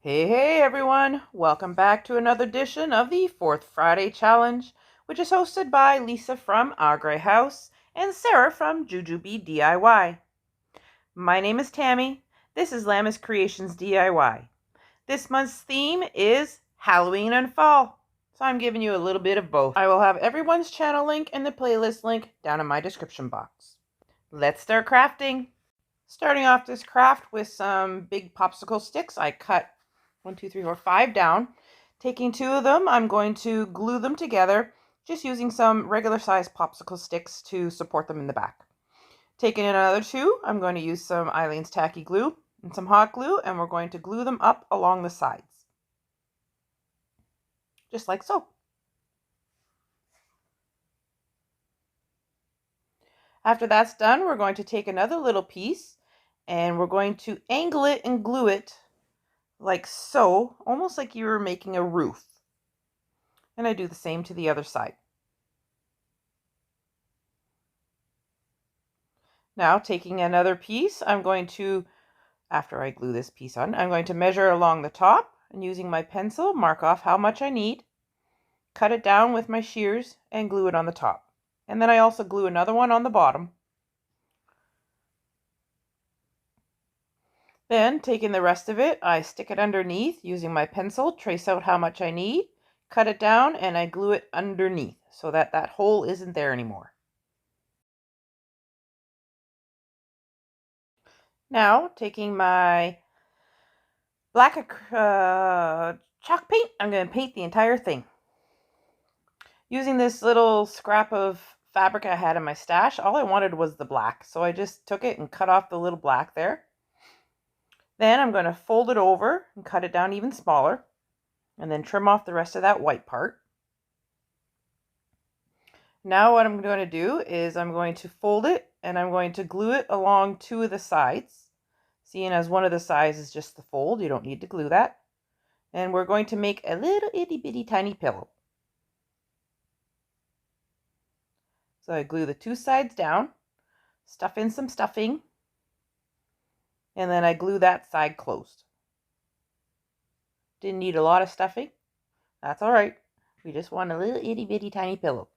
Hey everyone, welcome back to another edition of the Fourth Friday Challenge, which is hosted by Lisa from Our Grey House and Sarah from Jujubee DIY. My name is Tammy, this is Llamas Creations DIY. This month's theme is Halloween and Fall, so I'm giving you a little bit of both. I will have everyone's channel link and the playlist link down in my description box. Let's start crafting. Starting off this craft with some big popsicle sticks, I cut 5 down. Taking 2 of them, I'm going to glue them together, just using some regular size popsicle sticks to support them in the back. Taking another 2, I'm going to use some Eileen's tacky glue and some hot glue, and we're going to glue them up along the sides. Just like so. After that's done, we're going to take another little piece and we're going to angle it and glue it like so, almost like you were making a roof. And I do the same to the other side. Now taking another piece, I'm going to, after I glue this piece on, I'm going to measure along the top and using my pencil, mark off how much I need, cut it down with my shears and glue it on the top. And then I also glue another one on the bottom. Then taking the rest of it, I stick it underneath using my pencil, trace out how much I need, cut it down, and I glue it underneath so that that hole isn't there anymore. Now, taking my black chalk paint, I'm going to paint the entire thing. Using this little scrap of fabric I had in my stash, all I wanted was the black, so I just took it and cut off the little black there. Then I'm going to fold it over and cut it down even smaller, and then trim off the rest of that white part. Now what I'm going to do is I'm going to fold it and I'm going to glue it along 2 of the sides. Seeing as one of the sides is just the fold, you don't need to glue that. And we're going to make a little itty bitty tiny pillow. So I glue the 2 sides down, stuff in some stuffing, and then I glue that side closed. Didn't need a lot of stuffing. That's all right. We just want a little itty bitty tiny pillow.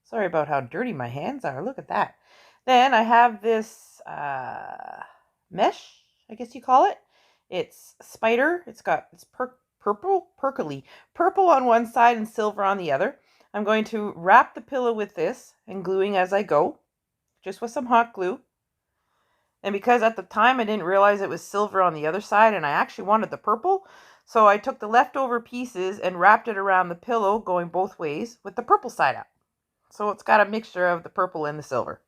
Sorry about how dirty my hands are. Look at that. Then I have this mesh, I guess you call it. It's spider. It's purple on one side and silver on the other. I'm going to wrap the pillow with this and gluing as I go, just with some hot glue. And because at the time I didn't realize it was silver on the other side and I actually wanted the purple, so I took the leftover pieces and wrapped it around the pillow going both ways with the purple side up. So it's got a mixture of the purple and the silver.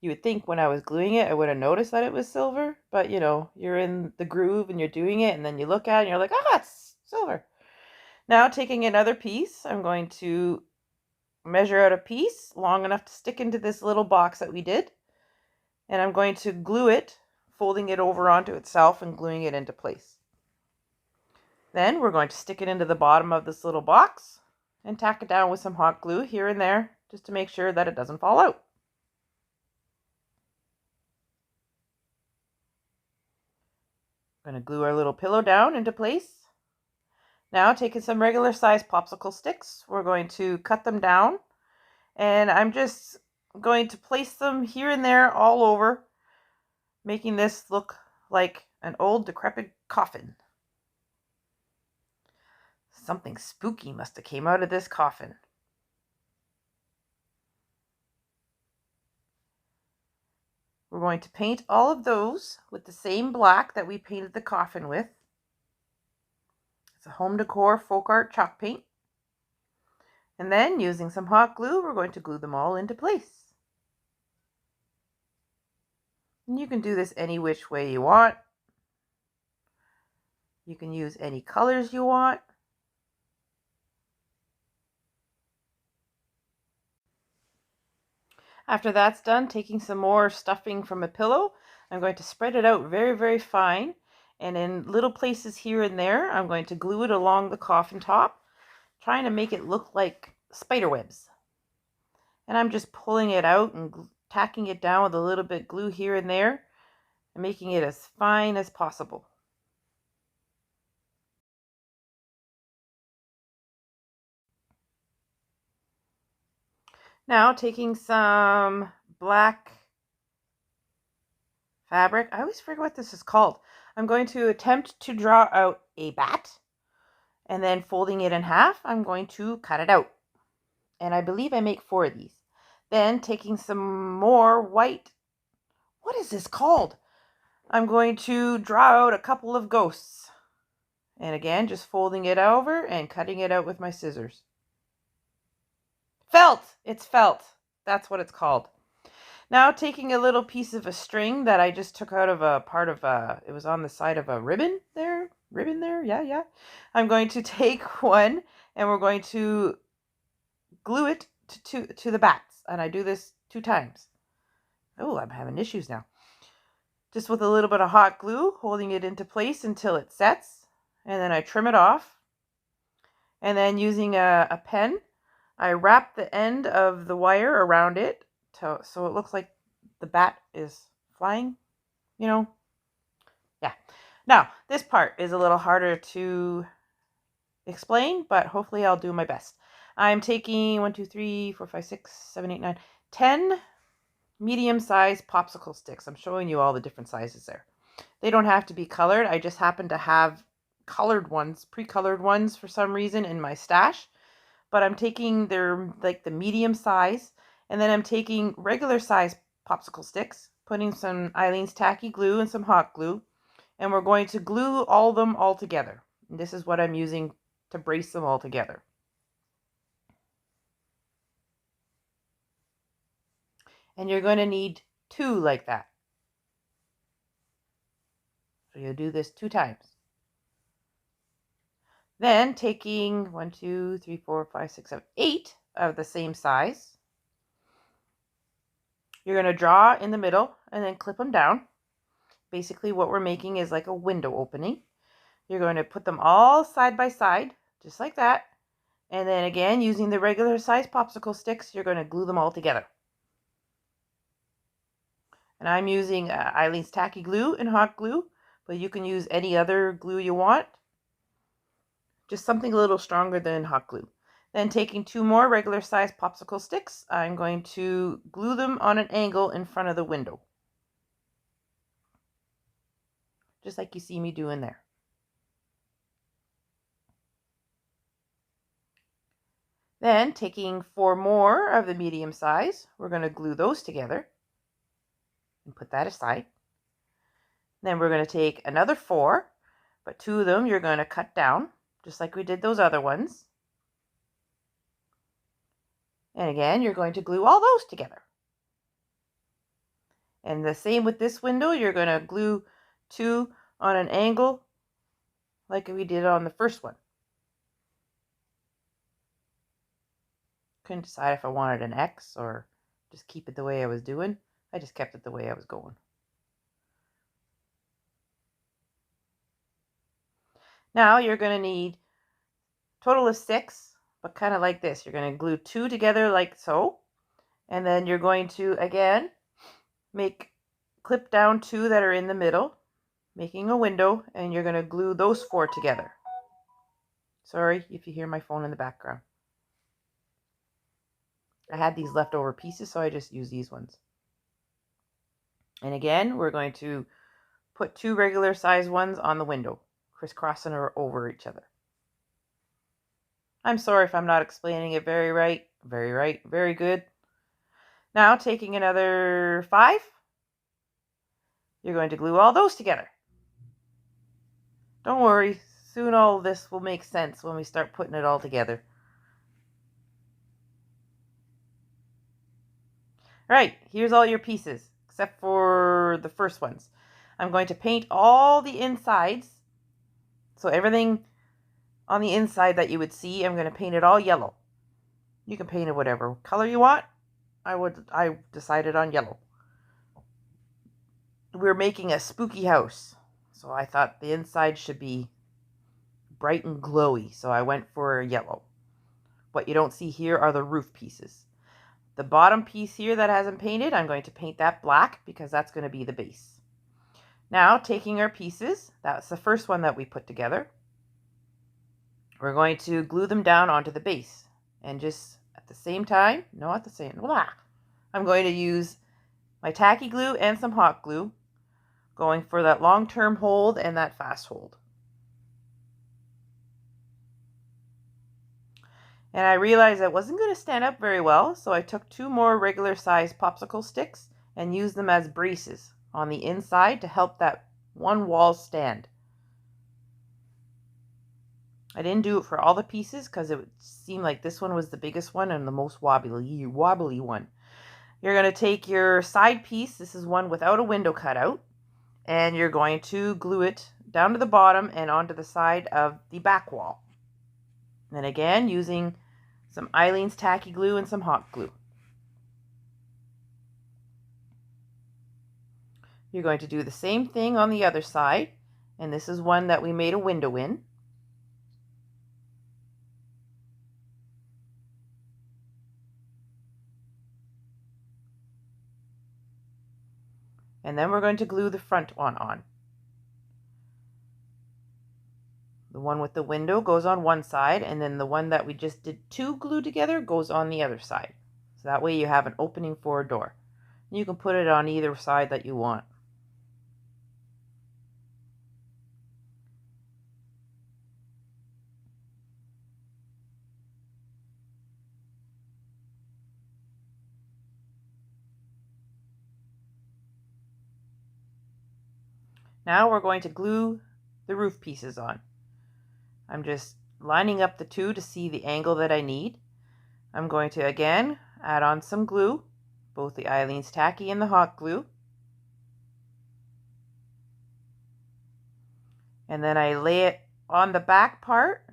You would think when I was gluing it, I would have noticed that it was silver, but you know, you're in the groove and you're doing it and then you look at it and you're like, ah, it's silver. Now taking another piece, I'm going to measure out a piece long enough to stick into this little box that we did. And I'm going to glue it, folding it over onto itself and gluing it into place. Then we're going to stick it into the bottom of this little box and tack it down with some hot glue here and there just to make sure that it doesn't fall out. I'm going to glue our little pillow down into place. Now taking some regular size popsicle sticks, we're going to cut them down and I'm just going to place them here and there all over, making this look like an old decrepit coffin. Something spooky must have came out of this coffin. We're going to paint all of those with the same black that we painted the coffin with. It's a home decor folk art chalk paint. And then using some hot glue, we're going to glue them all into place. And you can do this any which way you want. You can use any colors you want. After that's done, taking some more stuffing from a pillow, I'm going to spread it out very, very fine. And in little places here and there, I'm going to glue it along the coffin top, trying to make it look like spider webs. And I'm just pulling it out and tacking it down with a little bit glue here and there and making it as fine as possible. Now taking some black fabric. I always forget what this is called. I'm going to attempt to draw out a bat, and then folding it in half, I'm going to cut it out. And I believe I make 4 of these. Then taking some more white, what is this called? I'm going to draw out a couple of ghosts. And again, just folding it over and cutting it out with my scissors. Felt! It's felt. That's what it's called. Now taking a little piece of a string that I just took out of a part of it was on the side of a ribbon there. Yeah. I'm going to take one and we're going to glue it to the bats. And I do this 2 times. Oh, I'm having issues now. Just with a little bit of hot glue, holding it into place until it sets. And then I trim it off. And then using a pen, I wrap the end of the wire around it so it looks like the bat is flying, you know. Yeah. Now, this part is a little harder to explain, but hopefully I'll do my best. I'm taking 1, 2, 3, 4, 5, 6, 7, 8, 9, 10 medium-sized popsicle sticks. I'm showing you all the different sizes there. They don't have to be colored. I just happen to have colored ones, pre-colored ones for some reason in my stash. But I'm taking their like the medium size, and then I'm taking regular size popsicle sticks, putting some Eileen's tacky glue and some hot glue, and we're going to glue all them all together. And this is what I'm using to brace them all together. And you're going to need 2 like that. So you'll do this 2 times. Then taking 1, 2, 3, 4, 5, 6, 7, 8 of the same size. You're going to draw in the middle and then clip them down. Basically what we're making is like a window opening. You're going to put them all side by side, just like that. And then again, using the regular size popsicle sticks, you're going to glue them all together. And I'm using Eileen's tacky glue and hot glue, but you can use any other glue you want. Just something a little stronger than hot glue. Then taking 2 more regular size popsicle sticks, I'm going to glue them on an angle in front of the window. Just like you see me doing there. Then taking 4 more of the medium size, we're going to glue those together and put that aside. Then we're going to take another 4, but 2 of them you're going to cut down, just like we did those other ones. And again, you're going to glue all those together. And the same with this window, you're going to glue 2 on an angle like we did on the first one. Couldn't decide if I wanted an X or just keep it the way I was doing. I just kept it the way I was going. Now you're going to need a total of 6, but kind of like this. You're going to glue 2 together like so. And then you're going to, again, clip down 2 that are in the middle, making a window, and you're going to glue those 4 together. Sorry if you hear my phone in the background. I had these leftover pieces, so I just use these ones. And again, we're going to put 2 regular size ones on the window, crisscrossing over each other. I'm sorry if I'm not explaining it very good. Now taking another 5, you're going to glue all those together. Don't worry, soon all this will make sense when we start putting it all together. All right, here's all your pieces, except for the first ones. I'm going to paint all the insides. So everything on the inside that you would see, I'm going to paint it all yellow. You can paint it whatever color you want. I decided on yellow. We're making a spooky house, so I thought the inside should be bright and glowy, so I went for yellow. What you don't see here are the roof pieces. The bottom piece here that hasn't painted, I'm going to paint that black because that's going to be the base. Now, taking our pieces, that's the first one that we put together. We're going to glue them down onto the base. And just at the same time, no, at the same, blah, I'm going to use my tacky glue and some hot glue, going for that long-term hold and that fast hold. And I realized it wasn't going to stand up very well, so I took 2 more regular size popsicle sticks and used them as braces on the inside to help that one wall stand. I didn't do it for all the pieces because it seemed like this one was the biggest one and the most wobbly one. You're going to take your side piece, this is one without a window cutout, and you're going to glue it down to the bottom and onto the side of the back wall. And again, using some Eileen's tacky glue and some hot glue. You're going to do the same thing on the other side, and this is one that we made a window in. And then we're going to glue the front one on. The one with the window goes on one side, and then the one that we just did 2 glue together goes on the other side. So that way you have an opening for a door. You can put it on either side that you want. Now we're going to glue the roof pieces on. I'm just lining up the 2 to see the angle that I need. I'm going to again add on some glue, both the Eileen's tacky and the hot glue. And then I lay it on the back part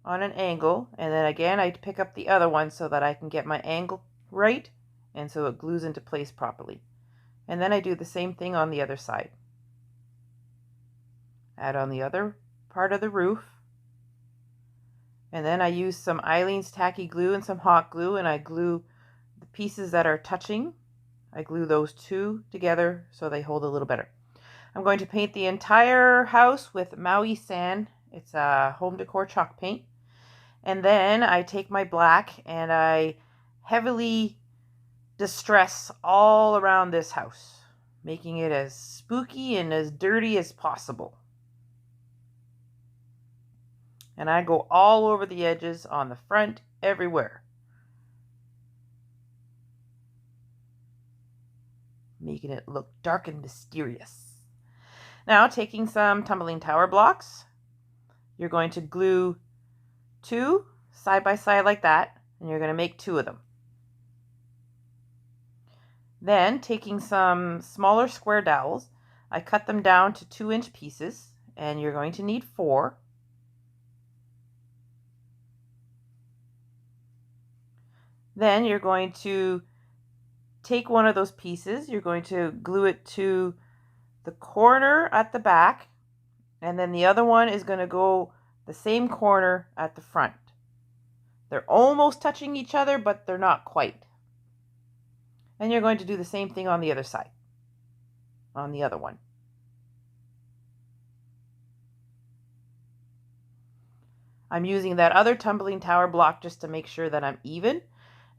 on an angle, and then again I pick up the other one so that I can get my angle right and so it glues into place properly. And then I do the same thing on the other side. Add on the other part of the roof, and then I use some Eileen's tacky glue and some hot glue, and I glue the pieces that are touching. I glue those 2 together so they hold a little better. I'm going to paint the entire house with Maui sand. It's a home decor chalk paint. And then I take my black and I heavily distress all around this house, making it as spooky and as dirty as possible. And I go all over the edges, on the front, everywhere. Making it look dark and mysterious. Now, taking some tumbling tower blocks, you're going to glue 2 side by side like that, and you're going to make 2 of them. Then, taking some smaller square dowels, I cut them down to 2-inch pieces, and you're going to need 4. Then you're going to take one of those pieces, you're going to glue it to the corner at the back, and then the other one is going to go the same corner at the front. They're almost touching each other, but they're not quite. And you're going to do the same thing on the other side, on the other one. I'm using that other tumbling tower block just to make sure that I'm even.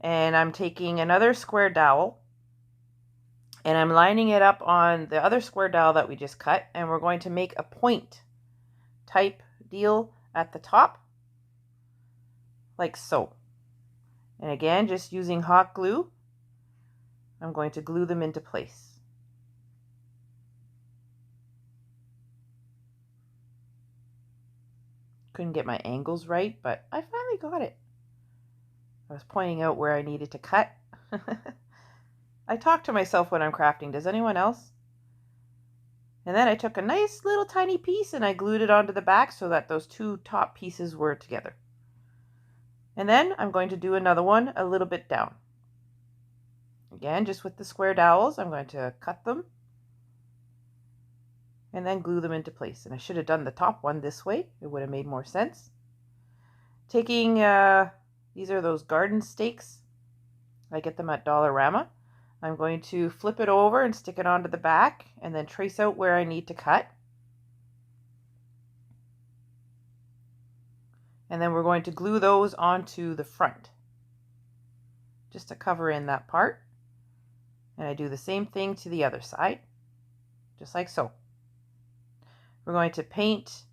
And I'm taking another square dowel and I'm lining it up on the other square dowel that we just cut, and we're going to make a point type deal at the top, like so. And again, just using hot glue, I'm going to glue them into place. Couldn't get my angles right, but I finally got it. I was pointing out where I needed to cut. I talk to myself when I'm crafting. Does anyone else? And then I took a nice little tiny piece and I glued it onto the back so that those 2 top pieces were together. And then I'm going to do another one a little bit down. Again, just with the square dowels, I'm going to cut them and then glue them into place. And I should have done the top one this way. It would have made more sense. Taking, these are those garden stakes. I get them at Dollarama. I'm going to flip it over and stick it onto the back and then trace out where I need to cut. And then we're going to glue those onto the front, just to cover in that part. And I do the same thing to the other side, just like so. We're going to paint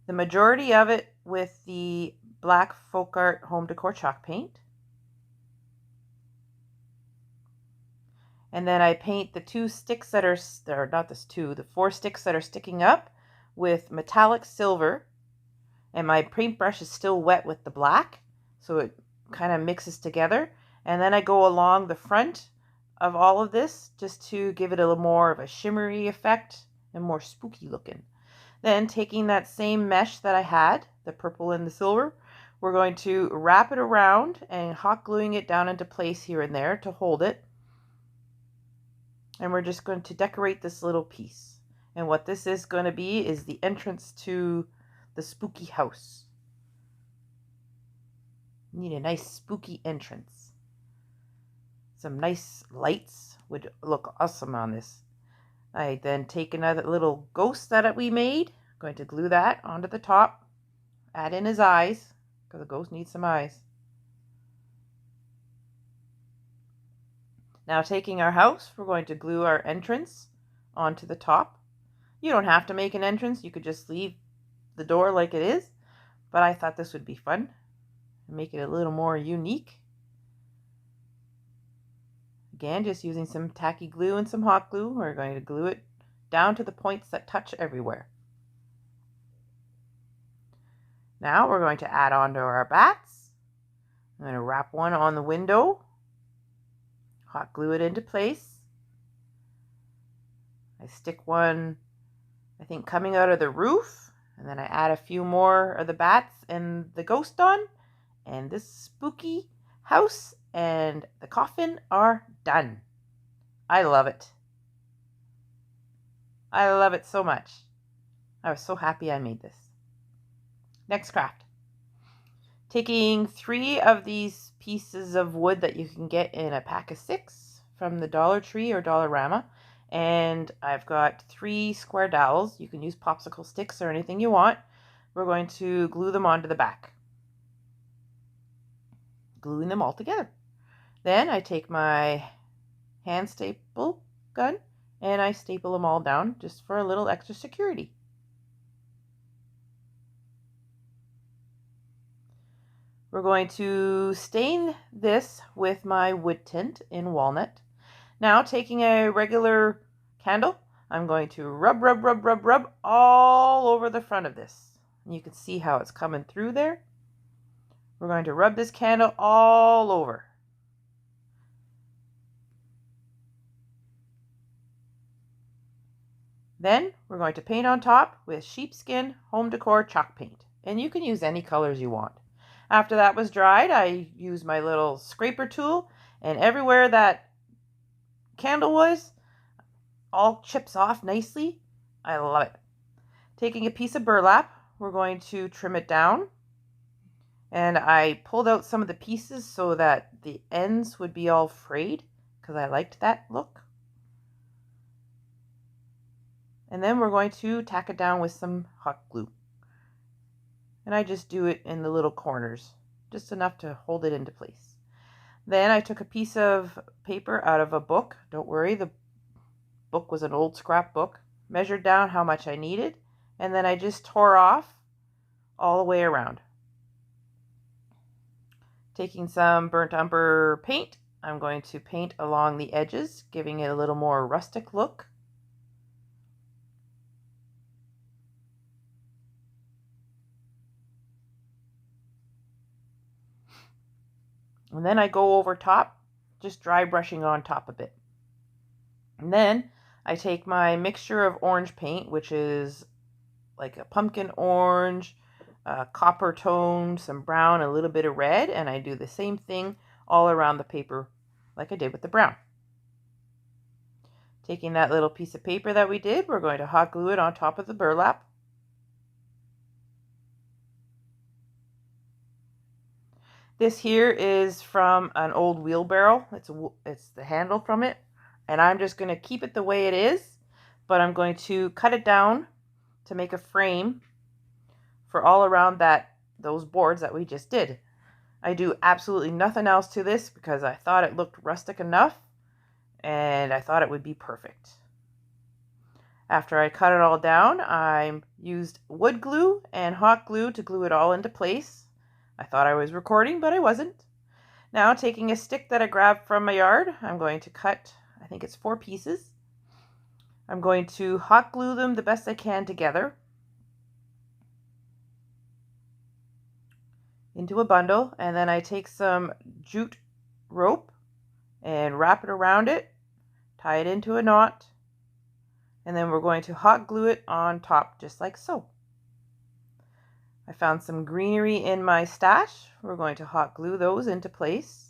the majority of it with the black Folk Art Home Decor chalk paint. And then I paint the two sticks that are, or not this two, the four sticks that are sticking up with metallic silver. And my paintbrush is still wet with the black, so it kind of mixes together. And then I go along the front of all of this just to give it a little more of a shimmery effect and more spooky looking. Then taking that same mesh that I had, the purple and the silver, we're going to wrap it around and hot gluing it down into place here and there to hold it. And we're just going to decorate this little piece. And what this is going to be is the entrance to the spooky house. Need a nice spooky entrance. Some nice lights would look awesome on this. I then take another little ghost that we made. I'm going to glue that onto the top. Add in his eyes, because the ghost needs some eyes. Now taking our house, we're going to glue our entrance onto the top. You don't have to make an entrance. You could just leave the door like it is, but I thought this would be fun and make it a little more unique. Again, just using some tacky glue and some hot glue, we're going to glue it down to the points that touch everywhere. Now we're going to add on to our bats. I'm going to wrap one on the window, hot glue it into place. I stick one, I think, coming out of the roof. And then I add a few more of the bats and the ghost on. And this spooky house and the coffin are done. I love it. I love it so much. I was so happy I made this. Next craft. Taking 3 of these pieces of wood that you can get in a pack of 6 from the Dollar Tree or Dollarama. And I've got 3 square dowels. You can use popsicle sticks or anything you want. We're going to glue them onto the back. Gluing them all together. Then I take my hand staple gun and I staple them all down just for a little extra security. We're going to stain this with my wood tint in walnut. Now taking a regular candle, I'm going to rub all over the front of this. And you can see how it's coming through there. We're going to rub this candle all over. Then we're going to paint on top with sheepskin home decor chalk paint. And you can use any colors you want. After that was dried, I used my little scraper tool, and everywhere that candle was, all chips off nicely. I love it. Taking a piece of burlap, we're going to trim it down. And I pulled out some of the pieces so that the ends would be all frayed, because I liked that look. And then we're going to tack it down with some hot glue. And I just do it in the little corners, just enough to hold it into place. Then I took a piece of paper out of a book. Don't worry, the book was an old scrap book. Measured down how much I needed, and then I just tore off all the way around. Taking some burnt umber paint, I'm going to paint along the edges, giving it a little more rustic look. And then I go over top, just dry brushing on top of it. And then I take my mixture of orange paint, which is like a pumpkin orange, copper tone, some brown, a little bit of red, and I do the same thing all around the paper like I did with the brown. Taking that little piece of paper that we did, we're going to hot glue it on top of the burlap. This here is from an old wheelbarrow. It's the handle from it. And I'm just going to keep it the way it is, but I'm going to cut it down to make a frame for all around those boards that we just did. I do absolutely nothing else to this because I thought it looked rustic enough and I thought it would be perfect. After I cut it all down, I used wood glue and hot glue to glue it all into place. I thought I was recording, but I wasn't. Now, taking a stick that I grabbed from my yard, I'm going to cut, I think it's 4 pieces. I'm going to hot glue them the best I can together into a bundle, and then I take some jute rope and wrap it around it, tie it into a knot, and then we're going to hot glue it on top just like so. I found some greenery in my stash. We're going to hot glue those into place.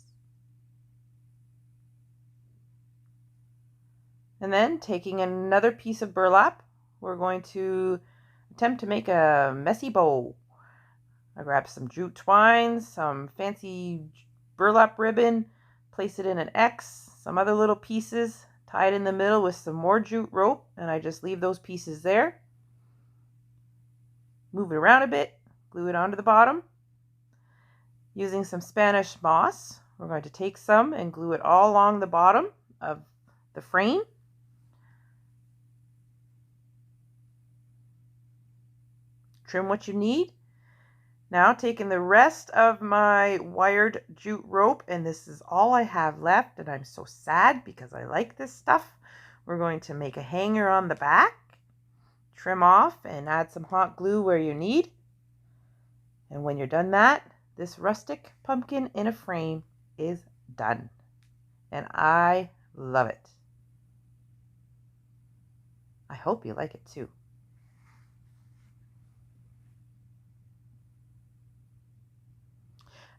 And then taking another piece of burlap, we're going to attempt to make a messy bow. I grabbed some jute twine, some fancy burlap ribbon, place it in an X, some other little pieces, tie it in the middle with some more jute rope, and I just leave those pieces there. Move it around a bit, glue it onto the bottom. Using some Spanish moss, we're going to take some and glue it all along the bottom of the frame. Trim what you need. Now taking the rest of my wired jute rope, and this is all I have left, and I'm so sad because I like this stuff. We're going to make a hanger on the back, trim off and add some hot glue where you need. And when you're done that, this rustic pumpkin in a frame is done. And I love it. I hope you like it too.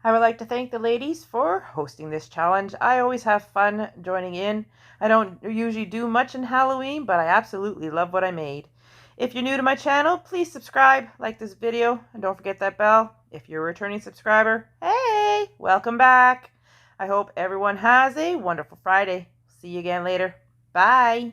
I would like to thank the ladies for hosting this challenge. I always have fun joining in. I don't usually do much in Halloween, but I absolutely love what I made. If you're new to my channel, please subscribe, like this video, and don't forget that bell. If you're a returning subscriber, hey, welcome back. I hope everyone has a wonderful Friday. See you again later. Bye.